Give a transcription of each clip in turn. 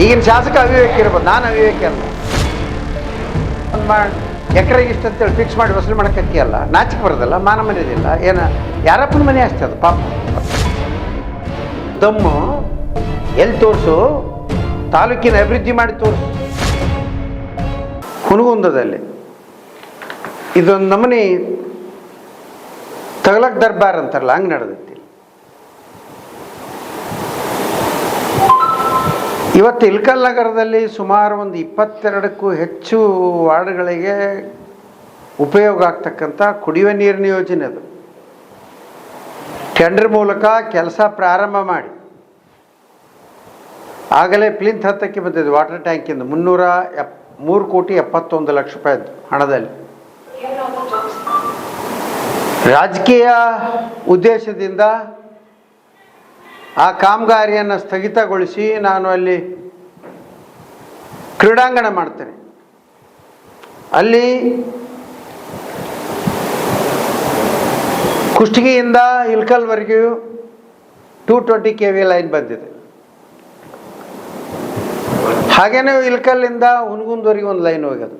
ಈಗಿನ ಶಾಸಕ ಅವಿವೇಕ ಇರ್ಬೋದು, ನಾನು ಅವಿವೇಕ ಅಲ್ಲ. ಎಕರೆಗೆ ಇಷ್ಟ ಅಂತೇಳಿ ಫಿಕ್ಸ್ ಮಾಡಿ ವಸೂಲಿ ಮಾಡೋಕ್ಕಿ ಅಲ್ಲ, ನಾಚಿಕೆ ಬರೋದಲ್ಲ, ಮಾನ ಮರ್ಯಾದಿಲ್ಲ. ಏನು ಯಾರಪ್ಪನ ಮನೆ ಅಷ್ಟೇ ಅದು ಪಾಪ. ದಮ್ಮು ಎಲ್ಲಿ ತೋರಿಸು, ತಾಲೂಕಿನ ಅಭಿವೃದ್ಧಿ ಮಾಡಿ ತೋರಿಸು. ಹುನಗುಂದದಲ್ಲಿ ಇದೊಂದು ನಮೂನಿ ತಗಲಕ್ ದರ್ಬಾರ್ ಅಂತಾರಲ್ಲ, ಹಂಗೆ ನಡೆದೈತಿ. ಇವತ್ತು ಇಲ್ಕಲ್ ನಗರದಲ್ಲಿ ಸುಮಾರು ಒಂದು 22ಕ್ಕೂ ಹೆಚ್ಚು ವಾರ್ಡ್ಗಳಿಗೆ ಉಪಯೋಗ ಆಗ್ತಕ್ಕಂಥ ಕುಡಿಯುವ ನೀರಿನ ಯೋಜನೆ ಅದು. ಟೆಂಡರ್ ಮೂಲಕ ಕೆಲಸ ಪ್ರಾರಂಭ ಮಾಡಿ ಆಗಲೇ ಪ್ಲಿಂತ್ ಹತ್ತಕ್ಕೆ ಬಂದಿದೆ. ವಾಟರ್ ಟ್ಯಾಂಕಿಂದ 3,71,00,000 ರೂಪಾಯಿದ್ದು ಹಣದಲ್ಲಿ. ರಾಜಕೀಯ ಉದ್ದೇಶದಿಂದ ಆ ಕಾಮಗಾರಿಯನ್ನು ಸ್ಥಗಿತಗೊಳಿಸಿ ನಾನು ಅಲ್ಲಿ ಕ್ರೀಡಾಂಗಣ ಮಾಡ್ತೇನೆ. ಅಲ್ಲಿ ಕುಷ್ಟಗಿಯಿಂದ ಇಲ್ಕಲ್ವರೆಗೂ 220 kV ಲೈನ್ ಬಂದಿದೆ. ಹಾಗೇನೇ ಇಲ್ಕಲ್ಲಿಂದ ಹುನಗುಂದವರೆಗೆ ಒಂದು ಲೈನ್ ಹೋಗ್ಯದು.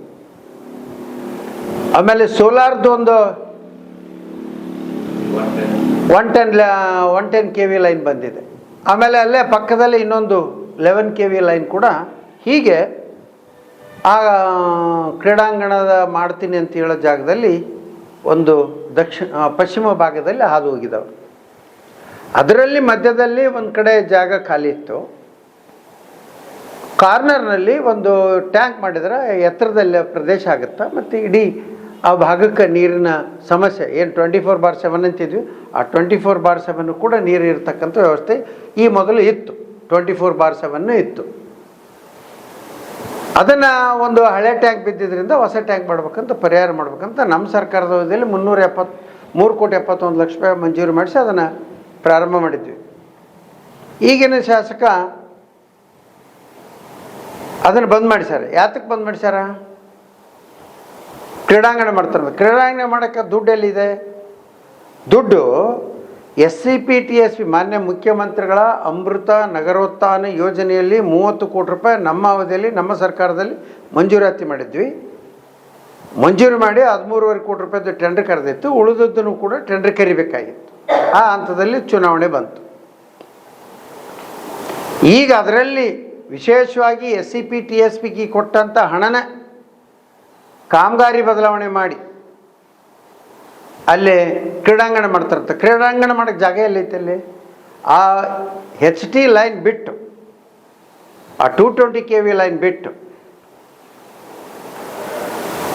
ಆಮೇಲೆ ಸೋಲಾರ್ದು ಒಂದು 110 kV ಲೈನ್ ಬಂದಿದೆ. ಆಮೇಲೆ ಅಲ್ಲೇ ಪಕ್ಕದಲ್ಲಿ ಇನ್ನೊಂದು 11 kV ಲೈನ್ ಕೂಡ. ಹೀಗೆ ಆ ಕ್ರೀಡಾಂಗಣದ ಮಾಡ್ತೀನಿ ಅಂತ ಹೇಳೋ ಜಾಗದಲ್ಲಿ ಒಂದು ಪಶ್ಚಿಮ ಭಾಗದಲ್ಲಿ ಹಾದು ಹೋಗಿದ್ದವು. ಅದರಲ್ಲಿ ಮಧ್ಯದಲ್ಲಿ ಒಂದು ಕಡೆ ಜಾಗ ಖಾಲಿ ಇತ್ತು. ಕಾರ್ನರ್ನಲ್ಲಿ ಒಂದು ಟ್ಯಾಂಕ್ ಮಾಡಿದ್ರೆ ಎತ್ತರದಲ್ಲಿ ಪ್ರದೇಶ ಆಗುತ್ತೆ. ಮತ್ತು ಇಡೀ ಆ ಭಾಗಕ್ಕೆ ನೀರಿನ ಸಮಸ್ಯೆ ಏನು 24/7 ಅಂತಿದ್ವಿ, ಆ 24/7 ಕೂಡ ನೀರು ಇರತಕ್ಕಂಥ ವ್ಯವಸ್ಥೆ ಈ ಮೊದಲು ಇತ್ತು. 24/7 ಇತ್ತು. ಅದನ್ನು ಒಂದು ಹಳೆ ಟ್ಯಾಂಕ್ ಬಿದ್ದಿದ್ದರಿಂದ ಹೊಸ ಟ್ಯಾಂಕ್ ಮಾಡ್ಬೇಕಂತ ಪರಿಹಾರ ಮಾಡ್ಬೇಕಂತ ನಮ್ಮ ಸರ್ಕಾರದ ಅವಧಿಯಲ್ಲಿ 3,71,00,000 ರೂಪಾಯಿ ಮಂಜೂರು ಮಾಡಿಸಿ ಅದನ್ನು ಪ್ರಾರಂಭ ಮಾಡಿದ್ವಿ. ಈಗಿನ ಶಾಸಕ ಅದನ್ನು ಬಂದ್ ಮಾಡಿಸ್ಯಾರ. ಯಾತಕ್ಕೆ ಬಂದ್ ಮಾಡಿಸ್ಯಾರ? ಕ್ರೀಡಾಂಗಣ ಮಾಡ್ತಾರೆ. ಕ್ರೀಡಾಂಗಣ ಮಾಡೋಕ್ಕೆ ದುಡ್ಡು ಎಲ್ಲಿದೆ? ದುಡ್ಡು SCPTSP ಮಾನ್ಯ ಮುಖ್ಯಮಂತ್ರಿಗಳ ಅಮೃತ ನಗರೋತ್ಥಾನ ಯೋಜನೆಯಲ್ಲಿ 30 ಕೋಟಿ ರೂಪಾಯಿ ನಮ್ಮ ಅವಧಿಯಲ್ಲಿ ನಮ್ಮ ಸರ್ಕಾರದಲ್ಲಿ ಮಂಜೂರಾತಿ ಮಾಡಿದ್ವಿ. ಮಂಜೂರು ಮಾಡಿ 13.5 ಕೋಟಿ ರೂಪಾಯಿದು ಟೆಂಡರ್ ಕರೆದಿತ್ತು. ಉಳಿದದ್ದನ್ನು ಕೂಡ ಟೆಂಡರ್ ಕರಿಬೇಕಾಗಿತ್ತು. ಆ ಹಂತದಲ್ಲಿ ಚುನಾವಣೆ ಬಂತು. ಈಗ ಅದರಲ್ಲಿ ವಿಶೇಷವಾಗಿ SCPTSPಗೆ ಕೊಟ್ಟಂಥ ಹಣನ ಕಾಮಗಾರಿ ಬದಲಾವಣೆ ಮಾಡಿ ಅಲ್ಲೇ ಕ್ರೀಡಾಂಗಣ ಮಾಡ್ತಾರಂತೆ. ಕ್ರೀಡಾಂಗಣ ಮಾಡೋಕ್ಕೆ ಜಾಗ ಎಲ್ಲೈತೆ? ಅಲ್ಲಿ ಆ HT ಲೈನ್ ಬಿಟ್ಟು, ಆ 220 kV ಲೈನ್ ಬಿಟ್ಟು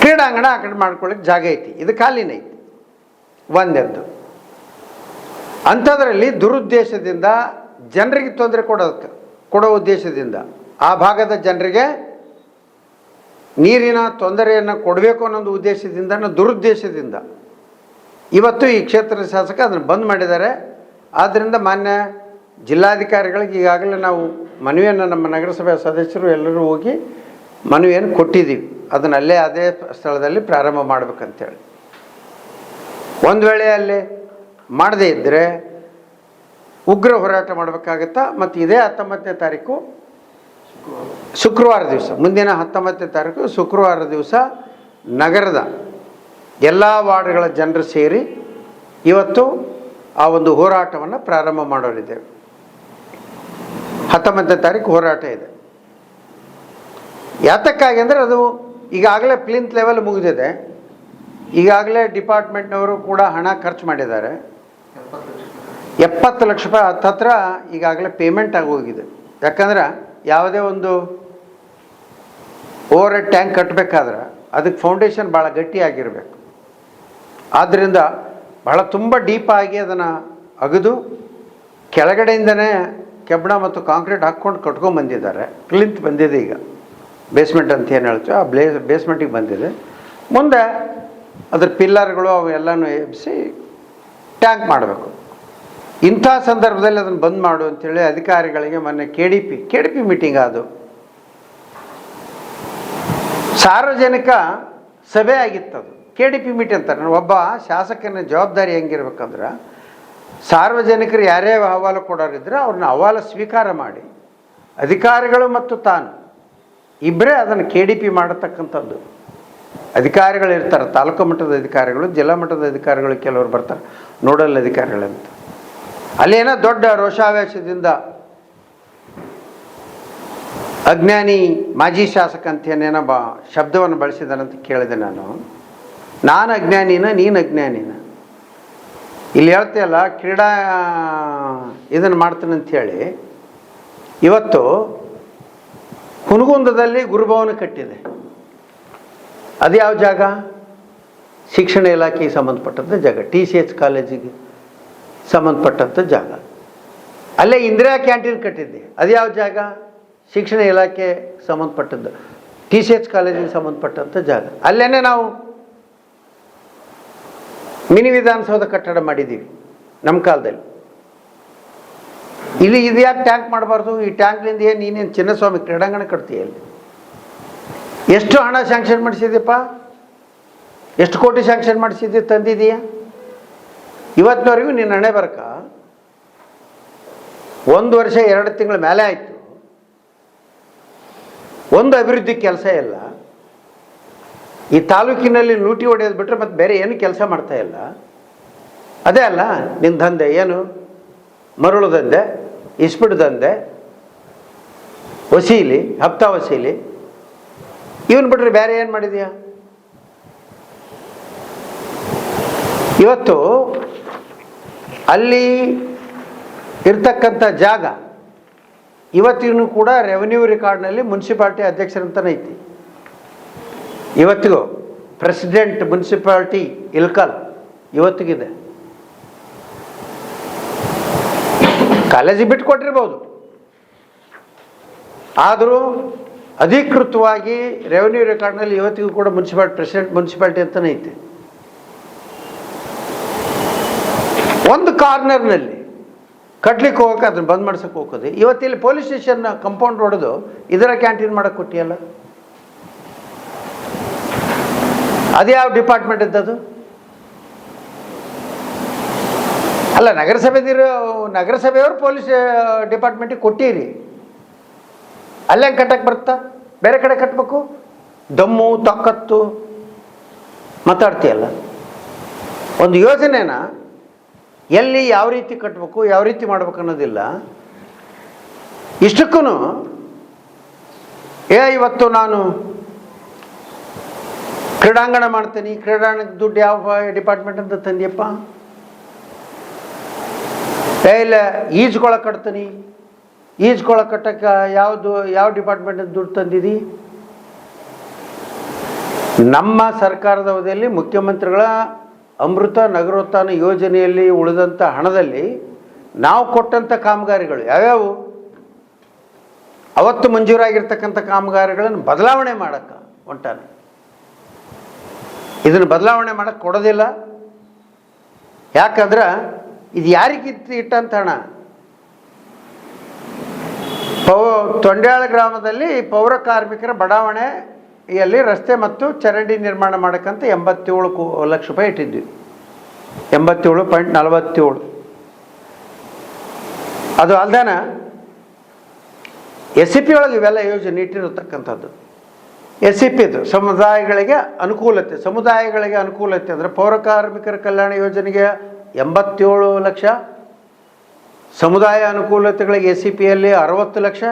ಕ್ರೀಡಾಂಗಣ ಆ ಕಡೆ ಮಾಡ್ಕೊಳ್ಳಿಕ್ಕೆ ಜಾಗ ಐತಿ. ಇದು ಖಾಲಿನೇ ಐತಿ. ಒಂದೆದ್ದು ಅಂಥದ್ರಲ್ಲಿ ದುರುದ್ದೇಶದಿಂದ ಜನರಿಗೆ ತೊಂದರೆ ಕೊಡೋ ಉದ್ದೇಶದಿಂದ ಆ ಭಾಗದ ಜನರಿಗೆ ನೀರಿನ ತೊಂದರೆಯನ್ನು ಕೊಡಬೇಕು ಅನ್ನೋದು ಉದ್ದೇಶದಿಂದ, ದುರುದ್ದೇಶದಿಂದ ಇವತ್ತು ಈ ಕ್ಷೇತ್ರದ ಶಾಸಕ ಅದನ್ನು ಬಂದ್ ಮಾಡಿದ್ದಾರೆ. ಆದ್ದರಿಂದ ಮಾನ್ಯ ಜಿಲ್ಲಾಧಿಕಾರಿಗಳಿಗೆ ಈಗಾಗಲೇ ನಾವು ಮನವಿಯನ್ನು ನಮ್ಮ ನಗರಸಭೆ ಸದಸ್ಯರು ಎಲ್ಲರೂ ಹೋಗಿ ಮನವಿಯನ್ನು ಕೊಟ್ಟಿದ್ದೀವಿ. ಅದನ್ನು ಅಲ್ಲೇ ಅದೇ ಸ್ಥಳದಲ್ಲಿ ಪ್ರಾರಂಭ ಮಾಡಬೇಕಂತೇಳಿ. ಒಂದು ವೇಳೆ ಅಲ್ಲಿ ಮಾಡದೇ ಇದ್ದರೆ ಉಗ್ರ ಹೋರಾಟ ಮಾಡಬೇಕಾಗತ್ತಾ. ಮತ್ತು ಇದೇ 19ನೇ ತಾರೀಕು ಶುಕ್ರವಾರ ದಿವಸ, ಮುಂದಿನ 19ನೇ ತಾರೀಕು ಶುಕ್ರವಾರ ದಿವಸ ನಗರದ ಎಲ್ಲ ವಾರ್ಡ್ಗಳ ಜನರು ಸೇರಿ ಇವತ್ತು ಆ ಒಂದು ಹೋರಾಟವನ್ನು ಪ್ರಾರಂಭ ಮಾಡೋರಿದ್ದೇವೆ. 19ನೇ ತಾರೀಕು ಹೋರಾಟ ಇದೆ. ಯಾತಕ್ಕಾಗಿ ಅಂದರೆ ಅದು ಈಗಾಗಲೇ ಪ್ಲಿಂತ್ ಲೆವೆಲ್ ಮುಗಿದಿದೆ. ಈಗಾಗಲೇ ಡಿಪಾರ್ಟ್ಮೆಂಟ್ನವರು ಕೂಡ ಹಣ ಖರ್ಚು ಮಾಡಿದ್ದಾರೆ. 70 ಲಕ್ಷ ರೂಪಾಯಿ ಹತ್ತತ್ರ ಈಗಾಗಲೇ ಪೇಮೆಂಟ್ ಆಗೋಗಿದೆ. ಯಾಕಂದ್ರೆ ಯಾವುದೇ ಒಂದು ಓವರ್ ಹೆಡ್ ಟ್ಯಾಂಕ್ ಕಟ್ಟಬೇಕಾದ್ರೆ ಅದಕ್ಕೆ ಫೌಂಡೇಶನ್ ಭಾಳ ಗಟ್ಟಿಯಾಗಿರಬೇಕು. ಆದ್ದರಿಂದ ಭಾಳ ತುಂಬ ಡೀಪಾಗಿ ಅದನ್ನು ಅಗೆದು ಕೆಳಗಡೆಯಿಂದನೇ ಕೆಬ್ಬಣ ಮತ್ತು ಕಾಂಕ್ರೀಟ್ ಹಾಕ್ಕೊಂಡು ಕಟ್ಕೊಂಡ್ಬಂದಿದ್ದಾರೆ. ಪ್ಲಿಂತ್ ಬಂದಿದೆ, ಈಗ ಬೇಸ್ಮೆಂಟ್ ಅಂತ ಏನು ಹೇಳ್ತೀವಿ ಆ ಬೇಸ್ಮೆಂಟಿಗೆ ಬಂದಿದೆ. ಮುಂದೆ ಅದ್ರ ಪಿಲ್ಲರ್ಗಳು ಅವೆಲ್ಲನೂ ಎಬ್ಬಿಸಿ ಟ್ಯಾಂಕ್ ಮಾಡಬೇಕು. ಇಂಥ ಸಂದರ್ಭದಲ್ಲಿ ಅದನ್ನು ಬಂದ್ ಮಾಡು ಅಂತೇಳಿ ಅಧಿಕಾರಿಗಳಿಗೆ ಮೊನ್ನೆ KDP ಮೀಟಿಂಗ್ ಅದು ಸಾರ್ವಜನಿಕ ಸಭೆ ಆಗಿತ್ತದು. KDP ಮೀಟಿಂಗ್ ಅಂತಾರೆ. ಒಬ್ಬ ಶಾಸಕನ ಜವಾಬ್ದಾರಿ ಹೆಂಗಿರ್ಬೇಕಂದ್ರೆ ಸಾರ್ವಜನಿಕರು ಯಾರೇ ಅಹವಾಲು ಕೊಡೋರಿದ್ರೆ ಅವ್ರನ್ನ ಅಹವಾಲು ಸ್ವೀಕಾರ ಮಾಡಿ ಅಧಿಕಾರಿಗಳು ಮತ್ತು ತಾನು ಇಬ್ಬರೇ ಅದನ್ನು KDP ಮಾಡತಕ್ಕಂಥದ್ದು. ಅಧಿಕಾರಿಗಳು ಇರ್ತಾರೆ, ತಾಲೂಕು ಮಟ್ಟದ ಅಧಿಕಾರಿಗಳು, ಜಿಲ್ಲಾ ಮಟ್ಟದ ಅಧಿಕಾರಿಗಳು, ಕೆಲವರು ಬರ್ತಾರೆ ನೋಡಲ್ ಅಧಿಕಾರಿಗಳಂತ. ಅಲ್ಲೇನೋ ದೊಡ್ಡ ರೋಷಾವೇಶದಿಂದ ಅಜ್ಞಾನಿ ಮಾಜಿ ಶಾಸಕ ಅಂತ ಏನೇನೋ ಶಬ್ದವನ್ನು ಬಳಸಿದಾನಂತ ಕೇಳಿದೆ. ನಾನು ಅಜ್ಞಾನಿನ, ನೀನು ಅಜ್ಞಾನಿನ? ಇಲ್ಲಿ ಹೇಳ್ತೀಯಲ್ಲ ಕ್ರೀಡಾ ಇದನ್ನು ಮಾಡ್ತೀನಿ ಅಂಥೇಳಿ. ಇವತ್ತು ಹುನಗುಂದದಲ್ಲಿ ಗುರುಭವನ ಕಟ್ಟಿದೆ. ಅದು ಯಾವ ಜಾಗ? ಶಿಕ್ಷಣ ಇಲಾಖೆಗೆ ಸಂಬಂಧಪಟ್ಟಂಥ ಜಾಗ, TCH ಕಾಲೇಜಿಗೆ ಸಂಬಂಧಪಟ್ಟಂಥ ಜಾಗ. ಅಲ್ಲೇ ಇಂದಿರಾ ಕ್ಯಾಂಟೀನ್ ಕಟ್ಟಿದ್ದೆ. ಅದು ಯಾವ ಜಾಗ? ಶಿಕ್ಷಣ ಇಲಾಖೆ ಸಂಬಂಧಪಟ್ಟದ್ದು, TCH ಕಾಲೇಜಿಗೆ ಸಂಬಂಧಪಟ್ಟಂಥ ಜಾಗ. ಅಲ್ಲೇ ನಾವು ಮಿನಿ ವಿಧಾನಸೌಧ ಕಟ್ಟಡ ಮಾಡಿದ್ದೀವಿ ನಮ್ಮ ಕಾಲದಲ್ಲಿ. ಇಲ್ಲಿ ಇದು ಯಾಕೆ ಟ್ಯಾಂಕ್ ಮಾಡಬಾರ್ದು? ಈ ಟ್ಯಾಂಕ್ನಿಂದ ಏನು ನೀನೇನು ಚಿನ್ನಸ್ವಾಮಿ ಕ್ರೀಡಾಂಗಣ ಕಟ್ತೀಯಲ್ಲಿ? ಎಷ್ಟು ಹಣ ಸ್ಯಾಂಕ್ಷನ್ ಮಾಡಿಸಿದ್ಯಪ್ಪ? ಎಷ್ಟು ಕೋಟಿ ಸ್ಯಾಂಕ್ಷನ್ ಮಾಡಿಸಿದ್ದೆ, ತಂದಿದೀಯಾ? ಇವತ್ತಿನವರೆಗೂ ನಿನ್ನ ಹಣೆ ಬರಕ 1 ವರ್ಷ 2 ತಿಂಗಳ ಮೇಲೆ ಆಯಿತು, ಒಂದು ಅಭಿವೃದ್ಧಿ ಕೆಲಸ ಇಲ್ಲ. ಈ ತಾಲೂಕಿನಲ್ಲಿ ಲೂಟಿ ಹೊಡೆಯೋದು ಬಿಟ್ಟರೆ ಮತ್ತೆ ಬೇರೆ ಏನು ಕೆಲಸ ಮಾಡ್ತಾ ಇಲ್ಲ. ಅದೇ ಅಲ್ಲ ನಿನ್ನ ದಂಧೆ. ಏನು? ಮರಳು ದಂಧೆ, ಇಸ್ಪಿಟ್ ದಂಧೆ, ವಸೀಲಿ, ಹಪ್ತಾ ವಸೀಲಿ. ಇವನ್ ಬಿಟ್ರೆ ಬೇರೆ ಏನು ಮಾಡಿದ್ಯಾ? ಇವತ್ತು ಅಲ್ಲಿ ಇರ್ತಕ್ಕಂಥ ಜಾಗ ಇವತ್ತಿಗೂ ಕೂಡ ರೆವೆನ್ಯೂ ರೆಕಾರ್ಡ್ನಲ್ಲಿ ಮುನ್ಸಿಪಾಲ್ಟಿ ಅಧ್ಯಕ್ಷರಂತನೇ ಐತಿ. ಇವತ್ತಿಗೂ ಪ್ರೆಸಿಡೆಂಟ್ ಮುನ್ಸಿಪಾಲ್ಟಿ ಇಲ್ಕಲ್ ಇವತ್ತಿಗಿದೆ. ಕಾಲೇಜಿಗೆ ಬಿಟ್ಟು ಕೊಟ್ಟಿರ್ಬೋದು, ಆದರೂ ಅಧಿಕೃತವಾಗಿ ರೆವೆನ್ಯೂ ರೆಕಾರ್ಡ್ನಲ್ಲಿ ಇವತ್ತಿಗೂ ಕೂಡ ಪ್ರೆಸಿಡೆಂಟ್ ಮುನ್ಸಿಪಾಲ್ಟಿ ಅಂತಲೇ ಐತೆ. ಒಂದು ಕಾರ್ನರ್ನಲ್ಲಿ ಕಟ್ಲಿಕ್ಕೆ ಹೋಗಕ್ಕೆ ಅದನ್ನು ಬಂದ್ ಮಾಡ್ಸಕ್ಕೆ ಹೋಗೋದು. ಇವತ್ತಿಲ್ಲಿ ಪೊಲೀಸ್ ಸ್ಟೇಷನ್ ಕಂಪೌಂಡ್ ಹೊಡೆದು ಇದರ ಕ್ಯಾಂಟೀನ್ ಮಾಡಕ್ಕೆ ಕೊಟ್ಟಿಯಲ್ಲ, ಅದು ಯಾವ ಡಿಪಾರ್ಟ್ಮೆಂಟ್ ಇದ್ದದು? ಅಲ್ಲ, ನಗರಸಭೆಯವರು ಪೊಲೀಸ್ ಡಿಪಾರ್ಟ್ಮೆಂಟಿಗೆ ಕೊಟ್ಟಿರಿ, ಅಲ್ಲೇ ಕಟ್ಟಕ್ಕೆ ಬರ್ತಾ? ಬೇರೆ ಕಡೆ ಕಟ್ಟಬೇಕು? ದಮ್ಮು ತಾಕತ್ತು ಮಾತಾಡ್ತೀಯಲ್ಲ. ಒಂದು ಯೋಜನೆನ ಎಲ್ಲಿ ಯಾವ ರೀತಿ ಕಟ್ಟಬೇಕು, ಯಾವ ರೀತಿ ಮಾಡ್ಬೇಕು ಅನ್ನೋದಿಲ್ಲ. ಇಷ್ಟಕ್ಕೂ ಇವತ್ತು ನಾನು ಕ್ರೀಡಾಂಗಣ ಮಾಡ್ತೀನಿ, ಕ್ರೀಡಾಂಗಣಕ್ಕೆ ದುಡ್ಡು ಯಾವ ಡಿಪಾರ್ಟ್ಮೆಂಟ್ ಅಂತ ತಂದಿಯಪ್ಪ? ಇಲ್ಲ ಈಜ್ಕೊಳ ಕಟ್ತೀನಿ, ಈಜ್ಕೊಳ ಕಟ್ಟಕ್ಕೆ ಯಾವ ಡಿಪಾರ್ಟ್ಮೆಂಟ್ ದುಡ್ಡು ತಂದಿದಿ? ನಮ್ಮ ಸರ್ಕಾರದ ಅವಧಿಯಲ್ಲಿ ಮುಖ್ಯಮಂತ್ರಿಗಳ ಅಮೃತ ನಗರೋತ್ಥಾನ ಯೋಜನೆಯಲ್ಲಿ ಉಳಿದಂಥ ಹಣದಲ್ಲಿ ನಾವು ಕೊಟ್ಟಂಥ ಕಾಮಗಾರಿಗಳು ಯಾವ್ಯಾವು? ಅವತ್ತು ಮಂಜೂರಾಗಿರ್ತಕ್ಕಂಥ ಕಾಮಗಾರಿಗಳನ್ನು ಬದಲಾವಣೆ ಮಾಡಕ್ಕೆ ಹೊಂಟಾನೆ. ಇದನ್ನು ಬದಲಾವಣೆ ಮಾಡಕ್ಕೆ ಕೊಡೋದಿಲ್ಲ. ಯಾಕಂದ್ರೆ ಇದು ಯಾರಿಗೆ ಇಟ್ಟಂತ ಹಣ? ತೊಂಡ್ಯಾಳ ಗ್ರಾಮದಲ್ಲಿ ಪೌರ ಕಾರ್ಮಿಕರ ಬಡಾವಣೆಯಲ್ಲಿ ರಸ್ತೆ ಮತ್ತು ಚರಂಡಿ ನಿರ್ಮಾಣ ಮಾಡೋಕ್ಕಂತ 87 ಲಕ್ಷ ರೂಪಾಯಿ ಇಟ್ಟಿದ್ವಿ. 87.47. ಅದು ಅಲ್ದಾನ SCP ಒಳಗೆ ಇವೆಲ್ಲ ಯೋಜನೆ ಇಟ್ಟಿರತಕ್ಕಂಥದ್ದು. SCPದು ಸಮುದಾಯಗಳಿಗೆ ಅನುಕೂಲತೆ ಅಂದರೆ ಪೌರ ಕಾರ್ಮಿಕರ ಕಲ್ಯಾಣ ಯೋಜನೆಗೆ 87 ಲಕ್ಷ, ಸಮುದಾಯ ಅನುಕೂಲತೆಗಳಿಗೆ SCPಯಲ್ಲಿ 60 ಲಕ್ಷ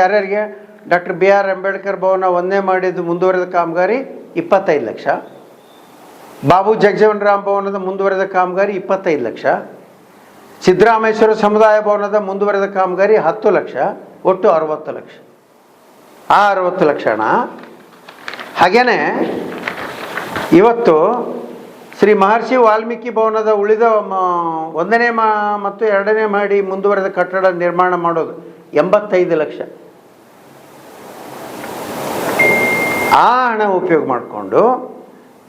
ಯಾರ್ಯಾರಿಗೆ? ಡಾಕ್ಟರ್ BR ಅಂಬೇಡ್ಕರ್ ಭವನ ಒಂದೇ ಮಾಡಿದ್ದು ಮುಂದುವರೆದ ಕಾಮಗಾರಿ 25 ಲಕ್ಷ, ಬಾಬು ಜಗಜೀವನ್ ರಾಮ್ ಭವನದ ಮುಂದುವರೆದ ಕಾಮಗಾರಿ 25 ಲಕ್ಷ, ಸಿದ್ದರಾಮೇಶ್ವರ ಸಮುದಾಯ ಭವನದ ಮುಂದುವರೆದ ಕಾಮಗಾರಿ 10 ಲಕ್ಷ, ಒಟ್ಟು 60 ಲಕ್ಷ. ಆ 60 ಲಕ್ಷ ಹಣ ಹಾಗೇನೆ ಇವತ್ತು ಶ್ರೀ ಮಹರ್ಷಿ ವಾಲ್ಮೀಕಿ ಭವನದ ಉಳಿದ 1ನೇ ಮತ್ತು 2ನೇ ಮಾಡಿ ಮುಂದುವರೆದ ಕಟ್ಟಡ ನಿರ್ಮಾಣ ಮಾಡೋದು 85 ಲಕ್ಷ. ಆ ಹಣ ಉಪಯೋಗ ಮಾಡಿಕೊಂಡು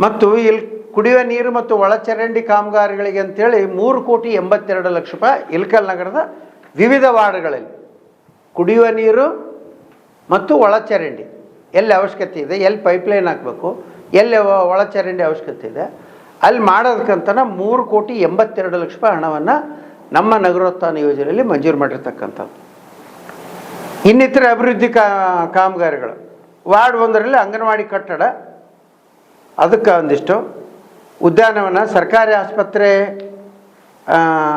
ಮತ್ತು ಇಲ್ಲಿ ಕುಡಿಯುವ ನೀರು ಮತ್ತು ಒಳಚರಂಡಿ ಕಾಮಗಾರಿಗಳಿಗೆ ಅಂತೇಳಿ 3,82 ಲಕ್ಷ ರೂಪಾಯಿ ಇಲ್ಕಲ್ ನಗರದ ವಿವಿಧ ವಾರ್ಡ್ಗಳಲ್ಲಿ ಕುಡಿಯುವ ನೀರು ಮತ್ತು ಒಳಚರಂಡಿ ಎಲ್ಲಿ ಅವಶ್ಯಕತೆ ಇದೆ, ಎಲ್ಲಿ ಪೈಪ್ಲೈನ್ ಹಾಕಬೇಕು, ಎಲ್ಲಿ ಒಳಚರಂಡಿ ಅವಶ್ಯಕತೆ ಇದೆ, ಅಲ್ಲಿ ಮಾಡೋದಕ್ಕಂತನ 3,82 ಲಕ್ಷ ರೂಪಾಯಿ ಹಣವನ್ನು ನಮ್ಮ ನಗರೋತ್ಥಾನ ಯೋಜನೆಯಲ್ಲಿ ಮಂಜೂರು ಮಾಡಿರ್ತಕ್ಕಂಥದ್ದು. ಇನ್ನಿತರ ಅಭಿವೃದ್ಧಿ ಕಾಮಗಾರಿಗಳು. ವಾರ್ಡ್ 1ರಲ್ಲಿ ಅಂಗನವಾಡಿ ಕಟ್ಟಡ, ಅದಕ್ಕೆ ಒಂದಿಷ್ಟು ಉದ್ಯಾನವನ, ಸರ್ಕಾರಿ ಆಸ್ಪತ್ರೆ,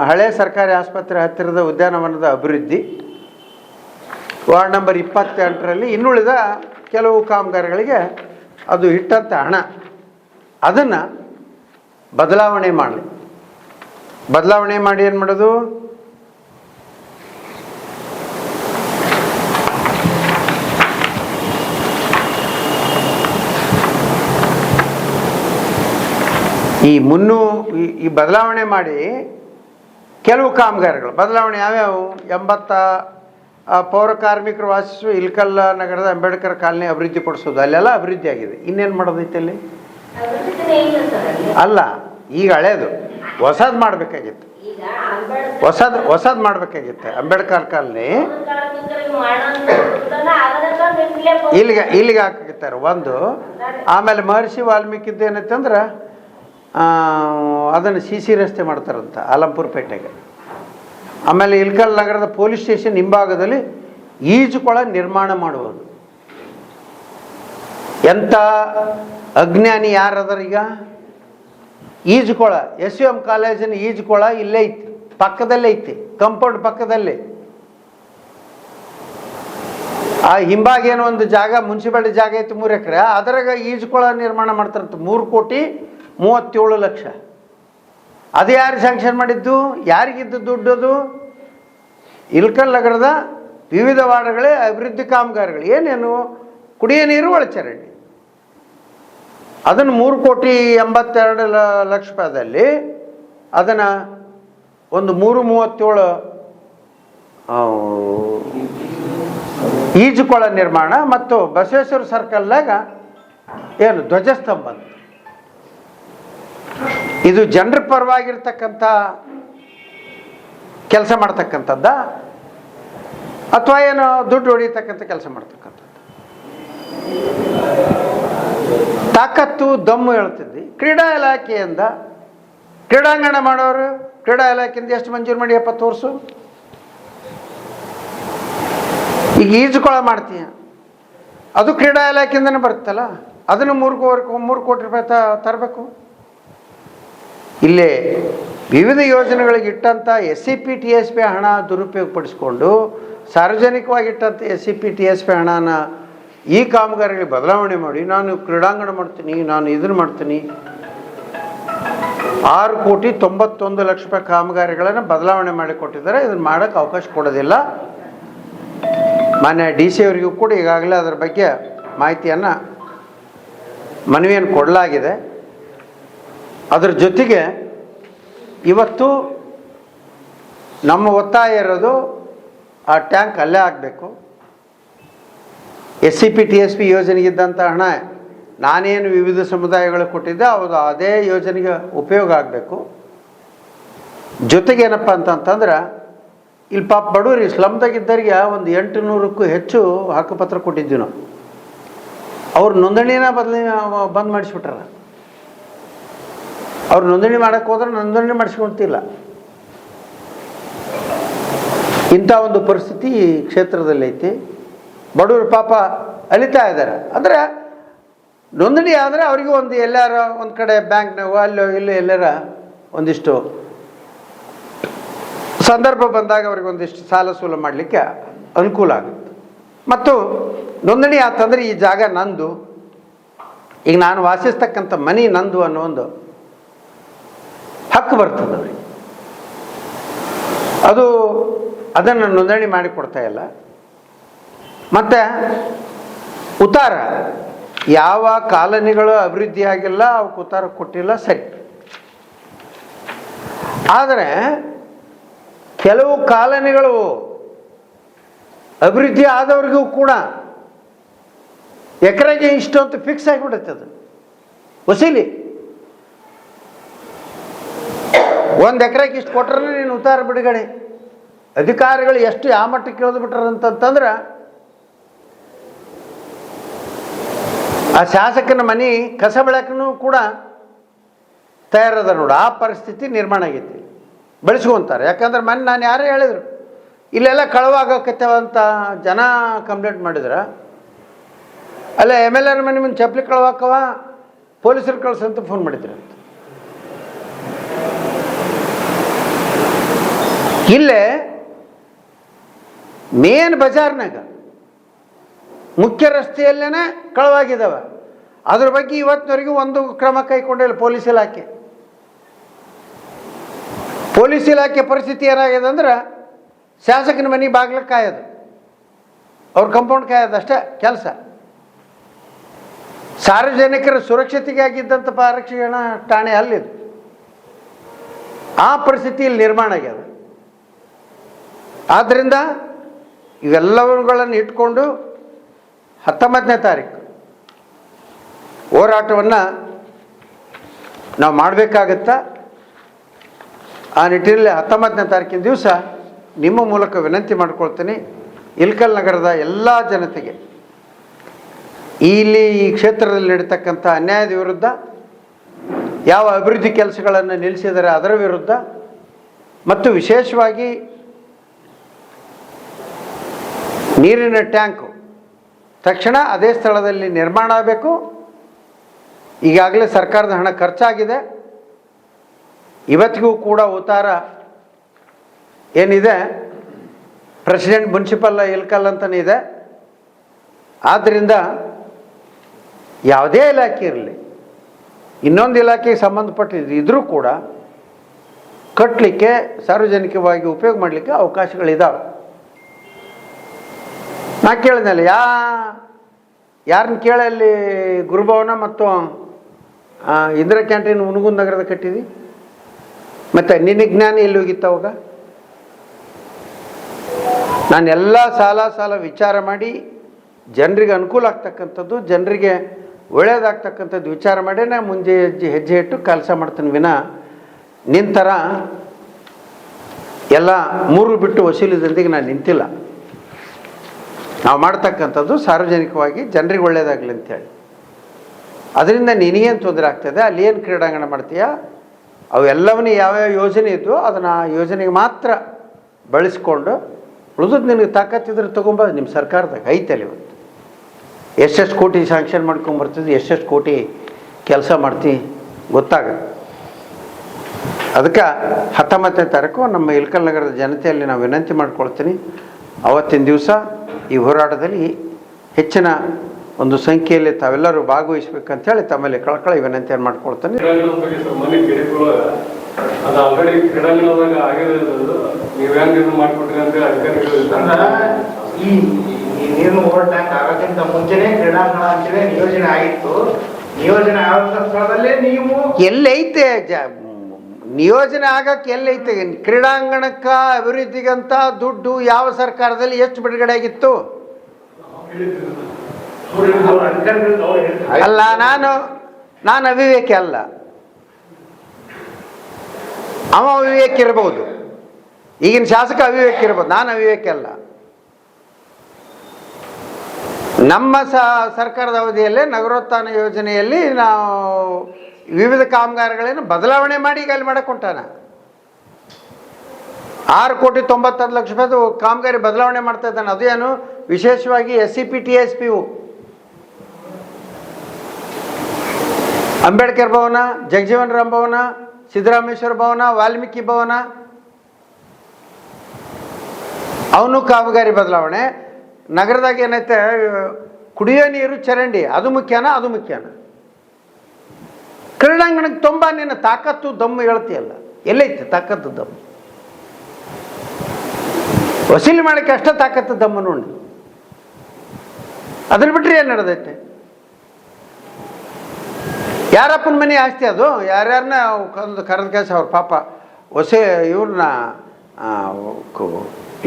ಹಳೆ ಸರ್ಕಾರಿ ಆಸ್ಪತ್ರೆ ಹತ್ತಿರದ ಉದ್ಯಾನವನದ ಅಭಿವೃದ್ಧಿ. ವಾರ್ಡ್ ನಂಬರ್ 28ರಲ್ಲಿ ಇನ್ನುಳಿದ ಕೆಲವು ಕಾಮಗಾರಿಗಳಿಗೆ ಅದು ಇಟ್ಟಂಥ ಹಣ ಅದನ್ನು ಬದಲಾವಣೆ ಮಾಡಿ ಏನು ಮಾಡೋದು, ಈ ಬದಲಾವಣೆ ಮಾಡಿ ಕೆಲವು ಕಾಮಗಾರಿಗಳು ಬದಲಾವಣೆ ಯಾವ್ಯಾವು? 80 ಪೌರ ಕಾರ್ಮಿಕರು ವಾಸಿಸುವ ಇಲ್ಕಲ್ಲ ನಗರದ ಅಂಬೇಡ್ಕರ್ ಕಾಲನಿ ಅಭಿವೃದ್ಧಿ ಪಡಿಸೋದು, ಅಲ್ಲೆಲ್ಲ ಅಭಿವೃದ್ಧಿ ಆಗಿದೆ. ಇನ್ನೇನು ಮಾಡೋದೈತೆ ಅಲ್ಲಿ? ಅಲ್ಲ, ಈಗ ಹಳೇದು ಹೊಸದು ಮಾಡಬೇಕಾಗಿತ್ತು, ಹೊಸದು ಮಾಡಬೇಕಾಗಿತ್ತು. ಅಂಬೇಡ್ಕರ್ ಕಾಲನಿ ಇಲ್ಲಿಗೆ ಹಾಕಿರ್ತಾರೆ ಒಂದು. ಆಮೇಲೆ ಮಹರ್ಷಿ ವಾಲ್ಮೀಕಿದ್ದು ಏನೈತಂದ್ರೆ ಅದನ್ನು CC ರಸ್ತೆ ಮಾಡ್ತಾರಂತ ಆಲಂಪುರ ಪೇಟೆಗೆ. ಆಮೇಲೆ ಇಲ್ಕಲ್ ನಗರದ ಪೊಲೀಸ್ ಸ್ಟೇಷನ್ ಹಿಂಭಾಗದಲ್ಲಿ ಈಜುಕೊಳ ನಿರ್ಮಾಣ ಮಾಡುವುದು. ಎಂಥ ಅಜ್ಞಾನಿ ಯಾರದಾರ ಈಗ? ಈಜುಕೊಳ, SUM ಕಾಲೇಜಿನ ಈಜುಕೊಳ ಇಲ್ಲೇ ಐತಿ, ಪಕ್ಕದಲ್ಲೇ ಐತಿ, ಕಂಪೌಂಡ್ ಪಕ್ಕದಲ್ಲೇ. ಆ ಹಿಂಭಾಗ ಏನೋ ಒಂದು ಜಾಗ, ಮುನ್ಸಿಪಾಲಿಟಿ ಜಾಗ ಐತಿ 3 ಎಕರೆ, ಅದರಾಗ ಈಜುಕೊಳ ನಿರ್ಮಾಣ ಮಾಡ್ತಾರಂತ 3,37,00,000. ಅದು ಯಾರು ಸ್ಯಾಂಕ್ಷನ್ ಮಾಡಿದ್ದು? ಯಾರಿಗಿದ್ದು ದುಡ್ಡು? ಅದು ಇಲ್ಕಲ್ ನಗರದ ವಿವಿಧ ವಾರ್ಡ್ಗಳೇ ಅಭಿವೃದ್ಧಿ ಕಾಮಗಾರಿಗಳು. ಏನೇನು? ಕುಡಿಯೋ ನೀರು, ಒಳಚರಂಡಿ. ಅದನ್ನು 3,82,00,000 ರೂಪಾಯಿದಲ್ಲಿ ಅದನ್ನು ಒಂದು 337 ಈಜುಕೊಳ ನಿರ್ಮಾಣ ಮತ್ತು ಬಸವೇಶ್ವರ ಸರ್ಕಲ್ನಾಗ ಏನು ಧ್ವಜಸ್ತಂಭ ಅಂತ. ಇದು ಜನರ ಪರವಾಗಿರ್ತಕ್ಕಂಥ ಕೆಲಸ ಮಾಡ್ತಕ್ಕಂಥದ್ದ ಅಥವಾ ಏನು ದುಡ್ಡು ಹೊಡಿತಕ್ಕಂಥ ಕೆಲಸ ಮಾಡ್ತಕ್ಕಂಥದ್ದು? ತಾಕತ್ತು ದಮ್ಮು ಹೇಳ್ತಿದ್ವಿ. ಕ್ರೀಡಾ ಇಲಾಖೆಯಿಂದ ಕ್ರೀಡಾಂಗಣ ಮಾಡೋರು, ಕ್ರೀಡಾ ಇಲಾಖೆಯಿಂದ ಎಷ್ಟು ಮಂಜೂರು ಮಾಡಿ? 70 ವರ್ಷ. ಈಗ ಈಜುಕೊಳ ಮಾಡ್ತೀಯ, ಅದು ಕ್ರೀಡಾ ಇಲಾಖೆಯಿಂದನೇ ಬರುತ್ತಲ್ಲ, ಅದನ್ನು 3 ಕೋಟಿ ರೂಪಾಯಿ ತರಬೇಕು. ಇಲ್ಲೇ ವಿವಿಧ ಯೋಜನೆಗಳಿಗೆ ಇಟ್ಟಂಥ SCP TSP ಹಣ ದುರುಪಯೋಗಪಡಿಸ್ಕೊಂಡು ಸಾರ್ವಜನಿಕವಾಗಿಟ್ಟಂಥ SCP TSP ಹಣನ ಈ ಕಾಮಗಾರಿಗಳಿಗೆ ಬದಲಾವಣೆ ಮಾಡಿ, ನಾನು ಕ್ರೀಡಾಂಗಣ ಮಾಡ್ತೀನಿ, ನಾನು ಇದನ್ನು ಮಾಡ್ತೀನಿ. 6,91,00,000 ರೂಪಾಯಿ ಕಾಮಗಾರಿಗಳನ್ನು ಬದಲಾವಣೆ ಮಾಡಿಕೊಟ್ಟಿದ್ದಾರೆ. ಇದನ್ನು ಮಾಡೋಕ್ಕೆ ಅವಕಾಶ ಕೊಡೋದಿಲ್ಲ. ಮಾನ್ಯ DC ಅವರಿಗೂ ಕೂಡ ಈಗಾಗಲೇ ಅದರ ಬಗ್ಗೆ ಮಾಹಿತಿಯನ್ನು ಮನವಿಯನ್ನು ಕೊಡಲಾಗಿದೆ. ಅದರ ಜೊತೆಗೆ ಇವತ್ತು ನಮ್ಮ ಒತ್ತಾಯ ಇರೋದು ಆ ಟ್ಯಾಂಕ್ ಅಲ್ಲೇ ಆಗಬೇಕು. SCP TSP ಯೋಜನೆಗಿದ್ದಂಥ ಹಣ ನಾನೇನು ವಿವಿಧ ಸಮುದಾಯಗಳಿಗೆ ಕೊಟ್ಟಿದ್ದೆ ಅದು ಅದೇ ಯೋಜನೆಗೆ ಉಪಯೋಗ ಆಗಬೇಕು. ಜೊತೆಗೇನಪ್ಪ ಅಂತಂದ್ರೆ ಇಲ್ಲಿ ಪಾಪ ಬಡವರಿ ಸ್ಲಮ್ದಾಗಿದ್ದರಿಗೆ ಒಂದು 800ಕ್ಕೂ ಹೆಚ್ಚು ಹಕ್ಕುಪತ್ರ ಕೊಟ್ಟಿದ್ವಿ ನಾವು. ಅವ್ರ ನೋಂದಣಿನ ಬಂದ್ ಮಾಡಿಸ್ಬಿಟ್ರ. ಅವ್ರು ನೋಂದಣಿ ಮಾಡೋಕ್ಕೆ ಹೋದ್ರೆ ನೋಂದಣಿ ಮಾಡಿಸ್ಕೊಂತಿಲ್ಲ. ಇಂಥ ಒಂದು ಪರಿಸ್ಥಿತಿ ಕ್ಷೇತ್ರದಲ್ಲಿ ಐತಿ. ಬಡವರು ಪಾಪ ಅಲಿತಾ ಇದ್ದಾರೆ. ಅಂದರೆ ನೋಂದಣಿ ಆದರೆ ಅವರಿಗೂ ಒಂದು ಎಲ್ಲಾರ ಒಂದು ಕಡೆ ಬ್ಯಾಂಕ್ನಾಗ ಅಲ್ಲೋ ಇಲ್ಲೋ ಎಲ್ಲಾರ ಒಂದಿಷ್ಟು ಸಂದರ್ಭ ಬಂದಾಗ ಅವ್ರಿಗೆ ಒಂದಿಷ್ಟು ಸಾಲ ಸೂಲ ಮಾಡಲಿಕ್ಕೆ ಅನುಕೂಲ ಆಗುತ್ತೆ. ಮತ್ತು ನೋಂದಣಿ ಆತಂದರೆ ಈ ಜಾಗ ನಂದು, ಈಗ ನಾನು ವಾಸಿಸ್ತಕ್ಕಂಥ ಮನೆ ನಂದು ಅನ್ನೋ ಒಂದು ಹಕ್ಕು ಬರ್ತದೆ ಅವ್ರಿಗೆ. ಅದನ್ನು ನೋಂದಣಿ ಮಾಡಿ ಕೊಡ್ತಾ ಇಲ್ಲ. ಮತ್ತು ಉತ್ತಾರ ಯಾವ ಕಾಲನಿಗಳು ಅಭಿವೃದ್ಧಿ ಆಗಿಲ್ಲ, ಅವಕ್ಕೆ ಉತ್ತಾರ ಕೊಟ್ಟಿಲ್ಲ, ಸರಿ. ಆದರೆ ಕೆಲವು ಕಾಲನಿಗಳು ಅಭಿವೃದ್ಧಿ ಆದವ್ರಿಗೂ ಕೂಡ ಎಕರೆಗೆ ಇಷ್ಟು ಅಂತ ಫಿಕ್ಸ್ ಆಗಿಬಿಡುತ್ತೆ. ಅದು ವಸೂಲಿ 1 ಎಕರೆಗೆ ಇಷ್ಟು ಕೊಟ್ರೆ ನೀನು ಉತ್ತಾರ ಬಿಡುಗಡೆ. ಅಧಿಕಾರಿಗಳು ಎಷ್ಟು ಯಾವ ಮಟ್ಟಕ್ಕೆ ಇಳಿದು ಬಿಟ್ರಂತಂದ್ರೆ ಆ ಶಾಸಕನ ಮನೆ ಕಸ ಬೆಳಕೂ ಕೂಡ ತಯಾರದ ನೋಡು. ಆ ಪರಿಸ್ಥಿತಿ ನಿರ್ಮಾಣ ಆಗೈತಿ. ಬೆಳೆಸ್ಕೊಂತಾರೆ. ಯಾಕಂದ್ರೆ ಮೊನ್ನೆ ನಾನು ಯಾರೇ ಹೇಳಿದರು, ಇಲ್ಲೆಲ್ಲ ಕಳವಾಗಕತ್ತವಂತ ಜನ ಕಂಪ್ಲೇಂಟ್ ಮಾಡಿದ್ರ, ಅಲ್ಲ MLA ಮನೆ ಮುಂದೆ ಚಪ್ಪಲಿ ಕಳವಾಕವ ಪೊಲೀಸರು ಕಳ್ಸಂತ ಫೋನ್ ಮಾಡಿದ್ರು ಅಂತ. ಇಲ್ಲೇ ಮೇನ್ ಬಜಾರ್ನಾಗ ಮುಖ್ಯ ರಸ್ತೆಯಲ್ಲೇನೆ ಕಳವಾಗಿದ್ದಾವೆ. ಅದ್ರ ಬಗ್ಗೆ ಇವತ್ತಿನವರೆಗೂ ಒಂದು ಕ್ರಮ ಕೈಗೊಂಡಿಲ್ಲ ಪೊಲೀಸ್ ಇಲಾಖೆ. ಪೊಲೀಸ್ ಇಲಾಖೆ ಪರಿಸ್ಥಿತಿ ಏನಾಗಿದೆ ಅಂದ್ರೆ ಶಾಸಕನ ಮನೆ ಬಾಗಿಲು ಕಾಯೋದು, ಅವ್ರ ಕಂಪೌಂಡ್ ಕಾಯೋದು ಅಷ್ಟೇ ಕೆಲಸ. ಸಾರ್ವಜನಿಕರ ಸುರಕ್ಷತೆಗಾಗಿದ್ದಂಥ ಆರಕ್ಷಣಾ ಠಾಣೆ ಅಲ್ಲಿದು. ಆ ಪರಿಸ್ಥಿತಿ ಇಲ್ಲಿ ನಿರ್ಮಾಣ ಆಗ್ಯದ. ಆದ್ದರಿಂದ ಇವೆಲ್ಲವುಗಳನ್ನು ಇಟ್ಕೊಂಡು 19ನೇ ತಾರೀಕು ಹೋರಾಟವನ್ನು ನಾವು ಮಾಡಬೇಕಾಗತ್ತಾ. ಆ ನಿಟ್ಟಿನಲ್ಲಿ 19ನೇ ತಾರೀಕಿನ ದಿವಸ ನಿಮ್ಮ ಮೂಲಕ ವಿನಂತಿ ಮಾಡ್ಕೊಳ್ತೀನಿ, ಇಳಕಲ್ ನಗರದ ಎಲ್ಲ ಜನತೆಗೆ ಇಲ್ಲಿ ಈ ಕ್ಷೇತ್ರದಲ್ಲಿ ನಡೀತಕ್ಕಂಥ ಅನ್ಯಾಯದ ವಿರುದ್ಧ, ಯಾವ ಅಭಿವೃದ್ಧಿ ಕೆಲಸಗಳನ್ನು ನಿಲ್ಲಿಸಿದರೆ ಅದರ ವಿರುದ್ಧ, ಮತ್ತು ವಿಶೇಷವಾಗಿ ನೀರಿನ ಟ್ಯಾಂಕು ತಕ್ಷಣ ಅದೇ ಸ್ಥಳದಲ್ಲಿ ನಿರ್ಮಾಣ ಆಗಬೇಕು. ಈಗಾಗಲೇ ಸರ್ಕಾರದ ಹಣ ಖರ್ಚಾಗಿದೆ. ಇವತ್ತಿಗೂ ಕೂಡ ಉತ್ತಾರ ಏನಿದೆ ಪ್ರೆಸಿಡೆಂಟ್ ಮುನ್ಸಿಪಲ್ ಇಳಕಲ್ ಅಂತಲೇ ಇದೆ. ಆದ್ದರಿಂದ ಯಾವುದೇ ಇಲಾಖೆ ಇರಲಿ, ಇನ್ನೊಂದು ಇಲಾಖೆಗೆ ಸಂಬಂಧಪಟ್ಟಿದ್ದು ಇದ್ರೂ ಕೂಡ ಕಟ್ಟಲಿಕ್ಕೆ, ಸಾರ್ವಜನಿಕವಾಗಿ ಉಪಯೋಗ ಮಾಡಲಿಕ್ಕೆ ಅವಕಾಶಗಳಿದ್ದಾವೆ. ನಾ ಕೇಳಿದ್ನಲ್ಲ, ಯಾರನ್ನ ಕೇಳಲ್ಲಿ ಗುರುಭವನ ಮತ್ತು ಇಂದಿರಾ ಕ್ಯಾಂಟೀನ್ ಹುನಗುಂದ ನಗರದ ಕಟ್ಟಿದಿ, ಮತ್ತು ನಿನ್ನ ಜ್ಞಾನ ಎಲ್ಲಿ ಹೋಗಿತ್ತು ಅವಾಗ? ನಾನೆಲ್ಲ ಸಾಲ ವಿಚಾರ ಮಾಡಿ ಜನರಿಗೆ ಅನುಕೂಲ ಆಗ್ತಕ್ಕಂಥದ್ದು, ಜನರಿಗೆ ಒಳ್ಳೆಯದಾಗ್ತಕ್ಕಂಥದ್ದು ವಿಚಾರ ಮಾಡಿ ನಾ ಮುಂದೆ ಹೆಜ್ಜೆ ಇಟ್ಟು ಕೆಲಸ ಮಾಡ್ತೀನಿ ವಿನ ನಿನ್ನ ಥರ ಎಲ್ಲ ಮೂರು ಬಿಟ್ಟು ವಸೂಲಿದಂದಿಗೆ ನಾನು ನಿಂತಿಲ್ಲ. ನಾವು ಮಾಡ್ತಕ್ಕಂಥದ್ದು ಸಾರ್ವಜನಿಕವಾಗಿ ಜನರಿಗೆ ಒಳ್ಳೆಯದಾಗಲಿ ಅಂತೇಳಿ. ಅದರಿಂದ ನಿನಗೇನು ತೊಂದರೆ ಆಗ್ತದೆ, ಅಲ್ಲಿ ಏನು ಕ್ರೀಡಾಂಗಣ ಮಾಡ್ತೀಯ, ಅವೆಲ್ಲವನ್ನೂ ಯಾವ್ಯಾವ ಯೋಜನೆ ಇದ್ದು ಅದನ್ನು ಆ ಯೋಜನೆಗೆ ಮಾತ್ರ ಬಳಸ್ಕೊಂಡು ಉಳಿದದ್ದು ನಿನಗೆ ತಾಕತ್ತಿದ್ರೆ ತೊಗೊಂಬ. ನಿಮ್ಮ ಸರ್ಕಾರದಾಗ ಐತಲ್ಲಿ ಇವತ್ತು ಎಷ್ಟೆಷ್ಟು ಕೋಟಿ ಸ್ಯಾಂಕ್ಷನ್ ಮಾಡ್ಕೊಂಬರ್ತಿದ್ವಿ, ಎಷ್ಟೆಷ್ಟು ಕೋಟಿ ಕೆಲಸ ಮಾಡ್ತೀವಿ ಗೊತ್ತಾಗುತ್ತೆ. ಅದಕ್ಕೆ 19ನೇ ತಾರೀಕು ನಮ್ಮ ಇಳಕಲ್ ನಗರದ ಜನತೆಯಲ್ಲಿ ನಾವು ವಿನಂತಿ ಮಾಡ್ಕೊಳ್ತೀನಿ, ಅವತ್ತಿನ ದಿವಸ ಈ ಹೋರಾಟದಲ್ಲಿ ಹೆಚ್ಚಿನ ಒಂದು ಸಂಖ್ಯೆಯಲ್ಲಿ ತಾವೆಲ್ಲರೂ ಭಾಗವಹಿಸ್ಬೇಕಂತೇಳಿ ತಮ್ಮಲ್ಲಿ ಕಳಕಳಿ ವಿನಂತಿಯನ್ನು ಮಾಡ್ಕೊಳ್ತೀನಿ. ನೀರಿನ ಹೋರಾಟ ಆಗೋಕ್ಕಿಂತ ಮುಂಚೆನೆ ಕ್ರೀಡಾಂಗಣ ಅಂತೇಳಿ ನಿಯೋಜನೆ ಆಗಿತ್ತು. ನಿಯೋಜನೆ ಆದ ಸ್ಥಳದಲ್ಲೇ ನೀವು ಎಲ್ಲೈತೆ ನಿಯೋಜನೆ ಆಗಕ್ಕೆ ಎಲ್ಲೈತೆ? ಕ್ರೀಡಾಂಗಣಕ್ಕ ಅಭಿವೃದ್ಧಿಗಂತ ದುಡ್ಡು ಯಾವ ಸರ್ಕಾರದಲ್ಲಿ ಎಷ್ಟು ಬಿಡುಗಡೆ ಆಗಿತ್ತು? ಅಲ್ಲ, ನಾನು ಅವಿವೇಕಿ ಅಲ್ಲ, ಅವ ಅವಿವೇಕಿ ಇರಬಹುದು, ಈಗಿನ ಶಾಸಕ ಅವಿವೇಕಿ ಇರ್ಬೋದು, ನಾನು ಅವಿವೇಕಿ ಅಲ್ಲ. ನಮ್ಮ ಸರ್ಕಾರದ ಅವಧಿಯಲ್ಲೇ ನಗರೋತ್ಥಾನ ಯೋಜನೆಯಲ್ಲಿ ನಾವು ವಿವಿಧ ಕಾಮಗಾರಿಗಳನ್ನು ಬದಲಾವಣೆ ಮಾಡಿ ಈಗ ಅಲ್ಲಿ ಮಾಡಕ್ಕೆ ಹೊಂಟಾನ. 6,91,00,000 ಕಾಮಗಾರಿ ಬದಲಾವಣೆ ಮಾಡ್ತಾ ಇದ್ದಾನೆ. ಅದೇನು ವಿಶೇಷವಾಗಿ SCP TSPU, ಅಂಬೇಡ್ಕರ್ ಭವನ, ಜಗಜೀವನ್ ರಾಮ್ ಭವನ, ಸಿದ್ದರಾಮೇಶ್ವರ ಭವನ, ವಾಲ್ಮೀಕಿ ಭವನ, ಅವನು ಕಾಮಗಾರಿ ಬದಲಾವಣೆ. ನಗರದಾಗ ಏನೈತೆ, ಕುಡಿಯೋ ನೀರು ಚರಂಡಿ, ಅದು ಮುಖ್ಯನಾ? ಅದು ಮುಖ್ಯನ? ಕ್ರೀಡಾಂಗಣಕ್ಕೆ ತುಂಬ ನಿನ್ನ ತಾಕತ್ತು ದಮ್ಮು ಹೇಳ್ತೀಯಲ್ಲ, ಎಲ್ಲೈತೆ ತಾಕತ್ತು ದಮ್ಮು? ವಸೂಲಿ ಮಾಡೋಕ್ಕೆ ಅಷ್ಟ ತಾಕತ್ತು ದಮ್ಮು ನೋಡಿ. ಅದನ್ನ ಬಿಟ್ಟರೆ ಏನು ನಡೆದೈತೆ? ಯಾರಪ್ಪನ ಮನೆ ಆಸ್ತಿ ಅದು? ಯಾರ್ಯಾರನ್ನ ಒಂದು ಕರೆದ ಕೆಲಸ ಅವ್ರ ಪಾಪ ಇವ್ರನ್ನ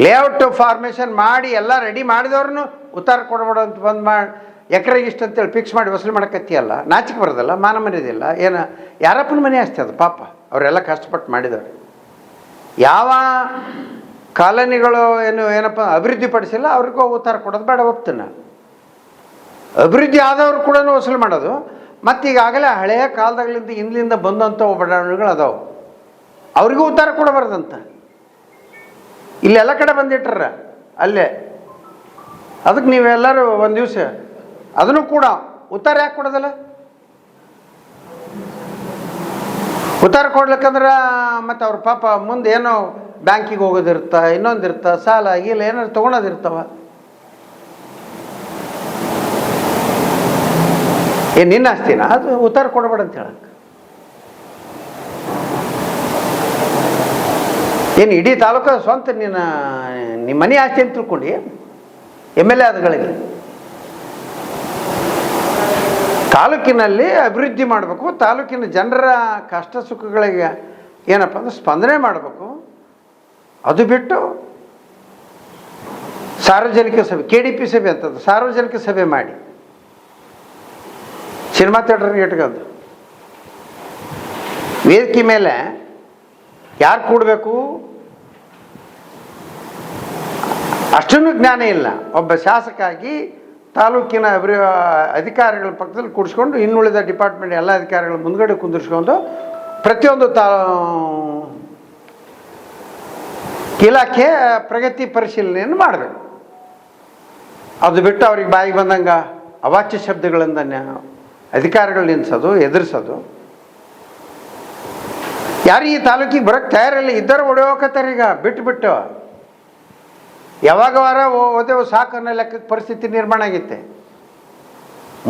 ಲೇಔಟ್ ಫಾರ್ಮೇಷನ್ ಮಾಡಿ ಎಲ್ಲ ರೆಡಿ ಮಾಡಿದವ್ರನ್ನು ಉತ್ತಾರ ಕೊಡಬೇಡ ಅಂತ ಬಂದು ಮಾಡಿ ಎಕರೆಗೆ ಇಷ್ಟ ಅಂತೇಳಿ ಫಿಕ್ಸ್ ಮಾಡಿ ವಸೂಲಿ ಮಾಡೋಕತ್ತಿಯಲ್ಲ, ನಾಚಿಕೆ ಬರೋದಲ್ಲ, ಮಾನ ಮರ್ಯಾದಿಲ್ಲ ಏನು? ಯಾರಪ್ಪನ ಮನೆ ಆಸ್ತಿ ಅದು ಪಾಪ, ಅವರೆಲ್ಲ ಕಷ್ಟಪಟ್ಟು ಮಾಡಿದವ್ರು. ಯಾವ ಕಾಲೋನಿಗಳು ಏನಪ್ಪ ಅಭಿವೃದ್ಧಿ ಪಡಿಸಿಲ್ಲ ಅವ್ರಿಗೂ ಉತ್ತಾರ ಕೊಡೋದು ಬೇಡ, ಒಪ್ತೀನಿ. ಅಭಿವೃದ್ಧಿ ಆದವ್ರು ಕೂಡ ವಸೂಲಿ ಮಾಡೋದು. ಮತ್ತು ಈಗಾಗಲೇ ಹಳೆಯ ಕಾಲದಾಗಲಿಂದ ಹಿಂದ್ಲಿಂದ ಬಂದಂಥ ಬಡಾವಣೆಗಳು ಅದಾವೆ, ಅವ್ರಿಗೂ ಉತ್ತಾರ ಕೊಡಬಾರ್ದಂತ. ಇಲ್ಲಿ ಎಲ್ಲ ಕಡೆ ಬಂದಿಟ್ರ ಅಲ್ಲೇ. ಅದಕ್ಕೆ ನೀವೆಲ್ಲರೂ ಒಂದು ದಿವಸ ಅದನ್ನು ಕೂಡ ಉತ್ತರ ಯಾಕೆ ಕೊಡೋದಲ್ಲ? ಉತ್ತರ ಕೊಡ್ಲಿಕ್ಕಂದ್ರೆ ಮತ್ತು ಅವ್ರ ಪಾಪ ಮುಂದೆ ಏನೋ ಬ್ಯಾಂಕಿಗೆ ಹೋಗೋದಿರ್ತ, ಇನ್ನೊಂದಿರ್ತ, ಸಾಲ ಗೀಲ ಏನಾರು ತೊಗೊಳೋದಿರ್ತಾವ. ನಿನ್ನ ಆಸ್ತಿನ ಅದು ಉತ್ತರ ಕೊಡಬೇಡ ಅಂತ ಹೇಳಕ್ಕೆ. ಏನು ಇಡೀ ತಾಲೂಕು ಸ್ವಂತ ನಿಮ್ಮ ಮನೆ ಆಸ್ತಿ ಅಂತ ತಿಳ್ಕೊಂಡು MLA ಆದಗಳಿಗೆ ತಾಲೂಕಿನಲ್ಲಿ ಅಭಿವೃದ್ಧಿ ಮಾಡಬೇಕು, ತಾಲೂಕಿನ ಜನರ ಕಷ್ಟ ಸುಖಗಳಿಗೆ ಏನಪ್ಪ ಅಂದ್ರೆ ಸ್ಪಂದನೆ ಮಾಡಬೇಕು. ಅದು ಬಿಟ್ಟು ಸಾರ್ವಜನಿಕ ಸಭೆ, KDP ಸಭೆ ಅಂತದ್ದು ಸಾರ್ವಜನಿಕ ಸಭೆ ಮಾಡಿ ಸಿನಿಮಾ ಥಿಯೇಟರ್ಗೆ ಇಟ್ಕೊಂಡು ವೇದಿಕೆ ಮೇಲೆ ಯಾರು ಕೂಡಬೇಕು ಅಷ್ಟನ್ನು ಜ್ಞಾನ ಇಲ್ಲ. ಒಬ್ಬ ಶಾಸಕಾಗಿ ತಾಲೂಕಿನ ಅಧಿಕಾರಿಗಳ ಪಕ್ಕದಲ್ಲಿ ಕೂಡಿಸ್ಕೊಂಡು ಇನ್ನುಳಿದ ಡಿಪಾರ್ಟ್ಮೆಂಟ್ ಎಲ್ಲ ಅಧಿಕಾರಿಗಳ ಮುಂದ್ಗಡೆ ಕುಂದಿರ್ಸ್ಕೊಂಡು ಪ್ರತಿಯೊಂದು ಇಲಾಖೆ ಪ್ರಗತಿ ಪರಿಶೀಲನೆಯನ್ನು ಮಾಡಬೇಕು. ಅದು ಬಿಟ್ಟು ಅವ್ರಿಗೆ ಬಾಯಿಗೆ ಬಂದಂಗೆ ಅವಾಚ್ಯ ಶಬ್ದಗಳಿಂದ ಅಧಿಕಾರಿಗಳು ನಿಲ್ಲಿಸೋದು, ಎದುರಿಸೋದು. ಯಾರು ಈ ತಾಲೂಕಿಗೆ ಬರೋಕ್ಕೆ ತಯಾರಿಲ್ಲ, ಇದ್ದರು ಹೊಡೆಯೋಕತ್ತಾರೆ ಈಗ ಬಿಟ್ಟು. ಯಾವಾಗ ವಾರ ಓದೇವು ಸಾಕು ಅನ್ನೋ ಲೆಕ್ಕಕ್ಕೆ ಪರಿಸ್ಥಿತಿ ನಿರ್ಮಾಣ ಆಗೈತೆ.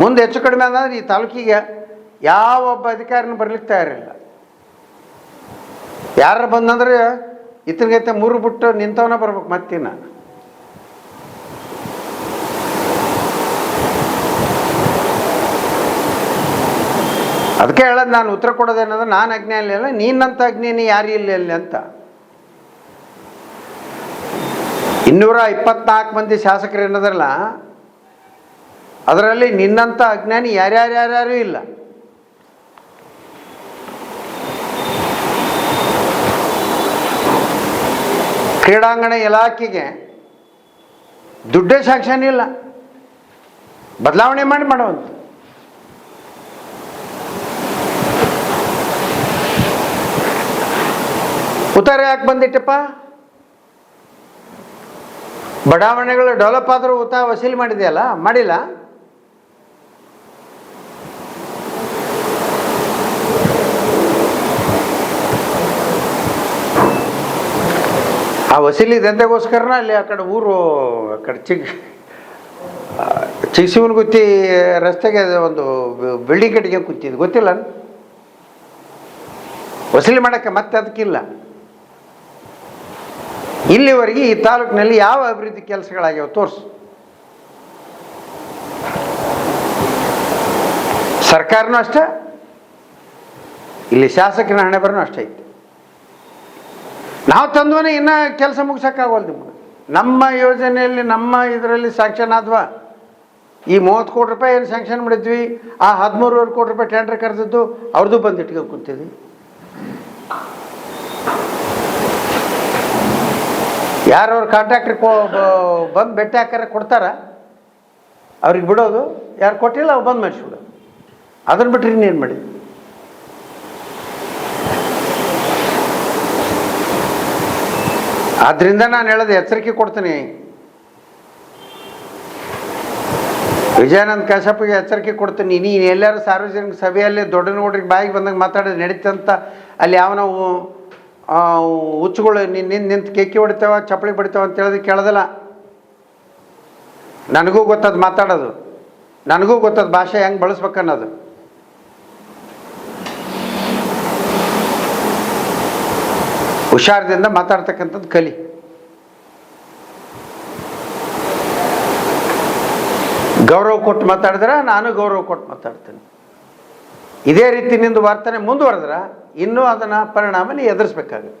ಮುಂದೆ ಹೆಚ್ಚು ಕಡಿಮೆ ಅಂದರೆ ಈ ತಾಲೂಕಿಗೆ ಯಾವ ಒಬ್ಬ ಅಧಿಕಾರಿನೂ ಬರ್ಲಿಕ್ಕೆ ತಯಾರಿಲ್ಲ. ಯಾರು ಬಂದಂದ್ರೆ ಇತನಿಗೈತೆ ಮೂರು ಬಿಟ್ಟು ನಿಂತವನ ಬರ್ಬೇಕು ಮತ್ತಿನ. ಅದಕ್ಕೆ ಹೇಳೋದು ನಾನು ಉತ್ತರ ಕೊಡೋದೇನಂದ್ರೆ ನಾನು ಅಜ್ಞಾನಿ ಅಲ್ಲ, ನೀನಂತ ಅಜ್ಞಾನಿ ಯಾರು ಇಲ್ಲ ಅಲ್ಲಿ ಅಂತ. 224 ಮಂದಿ ಶಾಸಕರು ಏನದರಲ್ಲ, ಅದರಲ್ಲಿ ನಿನ್ನಂಥ ಅಜ್ಞಾನಿ ಯಾರ್ಯಾರು ಇಲ್ಲ. ಕ್ರೀಡಾಂಗಣ ಇಲಾಖೆಗೆ ದುಡ್ಡೇ ಶಾಂಕ್ಷನ್ ಇಲ್ಲ, ಬದಲಾವಣೆ ಮಾಡುವಂಥ. ಉತ್ತರ ಯಾಕೆ ಬಂದಿಟ್ಟಪ್ಪ? ಬಡಾವಣೆಗಳು ಡೆವಲಪ್ ಆದರೂ ಉತ್ತರ ವಸೂಲಿ ಮಾಡಿದೆಯಲ್ಲ, ಮಾಡಿಲ್ಲ. ಆ ವಸೂಲಿ ದಂಧೆಗೋಸ್ಕರನ ಅಲ್ಲಿ ಆ ಕಡೆ ಊರು ಆ ಕಡೆ ಚಿಗಸಿವನಗುತ್ತಿ ರಸ್ತೆಗೆ ಒಂದು ಬಿಲ್ಡಿಂಗ್ ಕಟ್ಟಿಗೆ ಕೂತಿದ್ದು ಗೊತ್ತಿಲ್ಲ. ವಸೂಲಿ ಮಾಡೋಕ್ಕೆ ಮತ್ತೆ ಅದಕ್ಕಿಲ್ಲ. ಇಲ್ಲಿವರೆಗೆ ಈ ತಾಲೂಕಿನಲ್ಲಿ ಯಾವ ಅಭಿವೃದ್ಧಿ ಕೆಲಸಗಳಾಗ್ಯಾವ ತೋರಿಸು. ಸರ್ಕಾರನೂ ಅಷ್ಟೇ, ಇಲ್ಲಿ ಶಾಸಕನ ಹಣೆ ಬರನೂ ಅಷ್ಟೇ ಐತಿ. ನಾವು ತಂದವನೇ ಇನ್ನೂ ಕೆಲಸ ಮುಗಿಸೋಕ್ಕಾಗೋಲ್ದು ನಿಮ್ಗೆ. ನಮ್ಮ ಯೋಜನೆಯಲ್ಲಿ ನಮ್ಮ ಇದರಲ್ಲಿ ಸ್ಯಾಂಕ್ಷನ್ ಆದ್ವಾ? ಈ 30 ಕೋಟಿ ರೂಪಾಯಿ ಏನು ಸ್ಯಾಂಕ್ಷನ್ ಮಾಡಿದ್ವಿ, ಆ 13.5 ಕೋಟಿ ರೂಪಾಯಿ ಟೆಂಡರ್ ಕರೆದಿದ್ದು ಅವ್ರದ್ದು ಬಂದು ಇಟ್ಕೊಂಡು ಕೂತಿದ್ವಿ. ಯಾರವ್ರ ಕಾಂಟ್ರಾಕ್ಟ್ರಿಗೆ ಬಂದು ಬೆಟ್ಟ ಹಾಕಾರ ಕೊಡ್ತಾರ, ಅವ್ರಿಗೆ ಬಿಡೋದು. ಯಾರು ಕೊಟ್ಟಿಲ್ಲ ಅವ್ರು ಬಂದು ಮಾಡಿಸ್ಬಿಡೋದು. ಅದನ್ನು ಬಿಟ್ಟರೆ ಇನ್ನೇನು ಮಾಡಿದ್ವಿ? ಆದ್ದರಿಂದ ನಾನು ಹೇಳೋದು ಎಚ್ಚರಿಕೆ ಕೊಡ್ತೀನಿ. ವಿಜಯಾನಂದ ಕಾಶ್ಯಪ್ಗೆ ಎಚ್ಚರಿಕೆ ಕೊಡ್ತೀನಿ. ನೀನು ಎಲ್ಲರೂ ಸಾರ್ವಜನಿಕ ಸಭೆಯಲ್ಲಿ ದೊಡ್ಡ ನೋಡ್ರಿಗೆ ಬಾಯಿಗೆ ಬಂದಂಗೆ ಮಾತಾಡೋದು ನಡೀತಂತ ಅಲ್ಲಿ ಯಾವನೋ ಹುಚ್ಚುಗಳು ನಿಂತು ಕೆಕ್ಕಿ ಹೊಡಿತಾವ, ಚಪ್ಪಳಿ ಬಿಡ್ತಾವ ಅಂತ ಹೇಳೋದು ಕೇಳೋದಿಲ್ಲ. ನನಗೂ ಗೊತ್ತದು ಮಾತಾಡೋದು, ನನಗೂ ಗೊತ್ತದು ಭಾಷೆ ಹೆಂಗೆ ಬಳಸ್ಬೇಕನ್ನೋದು. ಹುಷಾರದಿಂದ ಮಾತಾಡ್ತಕ್ಕಂಥದ್ದು ಕಲಿ. ಗೌರವ ಕೊಟ್ಟು ಮಾತಾಡಿದ್ರೆ ನಾನು ಗೌರವ ಕೊಟ್ಟು ಮಾತಾಡ್ತೇನೆ. ಇದೇ ರೀತಿ ನಿಂದು ವರ್ತನೆ ಮುಂದುವರೆದ್ರೆ ಇನ್ನೂ ಅದನ್ನು ಪರಿಣಾಮ ಎದುರಿಸ್ಬೇಕಾಗುತ್ತೆ.